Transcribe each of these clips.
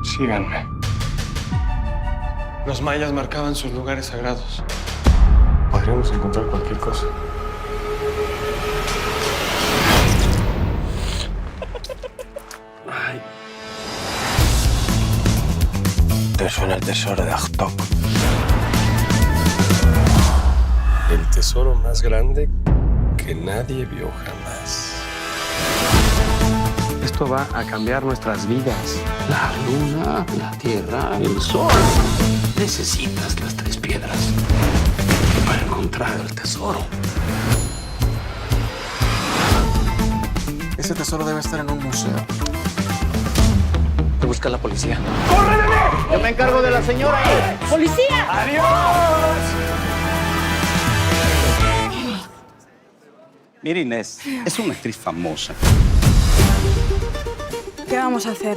Síganme. Los mayas marcaban sus lugares sagrados. Podríamos encontrar cualquier cosa. Ay. ¿Te suena el tesoro de Ahtok? El tesoro más grande que nadie vio jamás. Esto va a cambiar nuestras vidas. La luna, la tierra, el sol. Necesitas las tres piedras para encontrar el tesoro. Ese tesoro debe estar en un museo. Te busca la policía. Yo me encargo de la señora. ¡Policía! Mira, Inés, es una actriz famosa. ¿Qué vamos a hacer?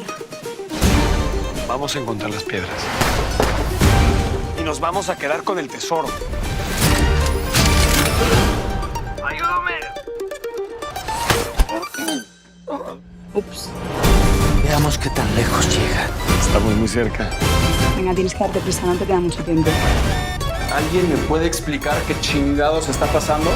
Vamos a encontrar las piedras. Y nos vamos a quedar con el tesoro. Ups. Veamos qué tan lejos llega. Estamos muy cerca. Venga, tienes que darte prisa, no te queda mucho tiempo. ¿Alguien me puede explicar qué chingados está pasando?